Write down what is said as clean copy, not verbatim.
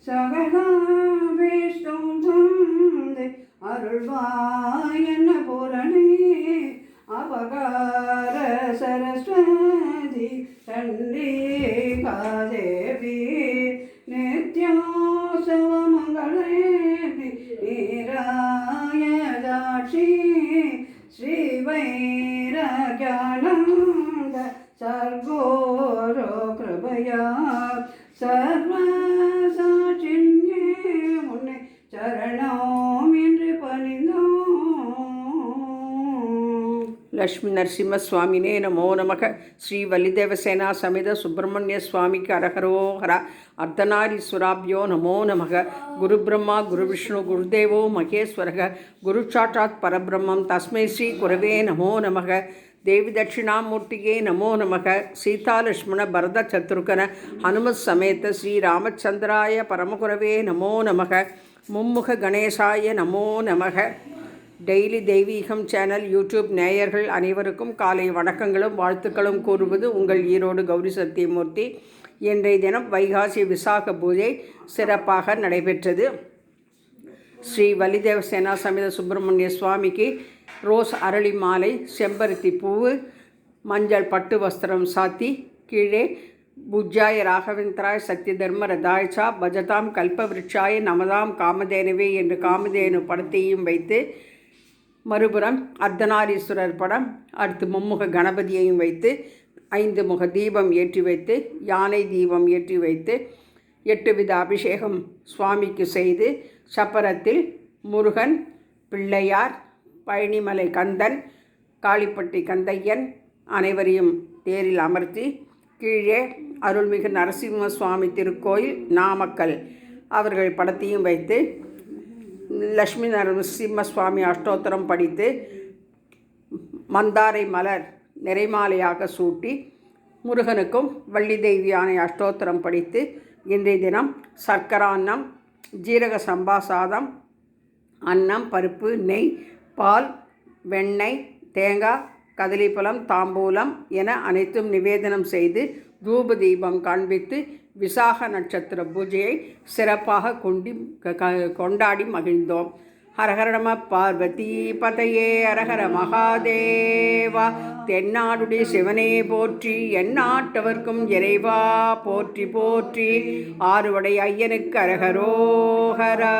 சகலாவேஷ்டம் தந்தை அருள்வாய் என்ன பூரணே அபகார சரஸ்வதி சண்டிகாதேவி நித்யோசவமங்களே நீராயதாட்சி ஸ்ரீ வைரக்யானந்த சர்வோரோ கிருபயா சர்வசாட்சின்யே முன்னே சரணம் என்று பணிந்தோம். லக்ஷ்மி நரசிம்ம சுவாமினே நமோ நமக. ஸ்ரீ வலிதேவசேனா சமித சுப்பிரமணிய சுவாமிக்கு அரஹரோஹர. அர்த்தநாரீஸ்வராபியோ நமோ நமக. குரு பிரம்மா குரு விஷ்ணு குருதேவோ மகேஸ்வரக. குரு சாட்சாத் பரபிரம்மம் தஸ்மை ஸ்ரீ குரவே நமோ நமக. தேவி தட்சிணாமூர்த்தியே நமோ நமக. சீதா லக்ஷ்மண பரத சத்ருகன ஹனுமத் சமேத ஸ்ரீ ராமச்சந்திராய பரமகுரவே நமோ நமக. மும்முக கணேசாய நமோ நமக. டெய்லி தெய்வீகம் சேனல் யூடியூப் நேயர்கள் அனைவருக்கும் காலை வணக்கங்களும் வாழ்த்துக்களும் கூறுவது உங்கள் ஈரோடு கௌரி சத்தியமூர்த்தி. இன்றைய தினம் வைகாசி விசாக பூஜை சிறப்பாக நடைபெற்றது. ஸ்ரீ வலிதேவசேனா சமித சுப்பிரமணிய சுவாமிக்கு ரோஸ் அரளி மாலை, செம்பருத்தி பூவு, மஞ்சள் பட்டு வஸ்திரம் சாத்தி கீழே புஜ்ஜாய ராகவேந்திராய் சத்ய தர்ம ரதாய்ச்சா பஜதாம் கல்பவிருட்சாய நமதாம் காமதேனவே என்று காமதேனு படத்தையும் வைத்து, மறுபுறம் அர்த்தநாரீஸ்வரர் படம், அடுத்து மும்முக கணபதியையும் வைத்து 5 முக தீபம் ஏற்றி வைத்து, யானை தீபம் ஏற்றி வைத்து 8 வித அபிஷேகம் சுவாமிக்கு செய்து, சப்பரத்தில் முருகன், பிள்ளையார், பழனிமலை கந்தன், காளிப்பட்டி கந்தையன் அனைவரையும் தேரில் அமர்த்தி கீழே அருள்மிகு நரசிம்ம சுவாமி திருக்கோயில் நாமக்கல் அவர்கள் படத்தையும் வைத்து லக்ஷ்மி நரசிம்ம சுவாமி அஷ்டோத்திரம் படித்து மந்தாரை மலர் நிறைமாலையாக சூட்டி முருகனுக்கும் வள்ளி தெய்வியானை அஷ்டோத்திரம் படித்து இன்றைய தினம் சர்க்கரான்னம், ஜீரக சம்பா சாதம், அன்னம், பருப்பு, நெய், பால், வெண்ணெய், தேங்காய், கதலிப்பழம், தாம்பூலம் என அனைத்தும் நிவேதனம் செய்து தூப தீபம் காண்பித்து விசாக நட்சத்திர பூஜையை சிறப்பாக கொண்டாடி மகிழ்ந்தோம். ஹரஹர நம பார்வதி பதையே அரஹர மகாதேவா. தென்னாடுடைய சிவனே போற்றி, எந்நாட்டவர்க்கும் இறைவா போற்றி போற்றி. ஆறுவடை ஐயனுக்கு அரஹரோஹரா.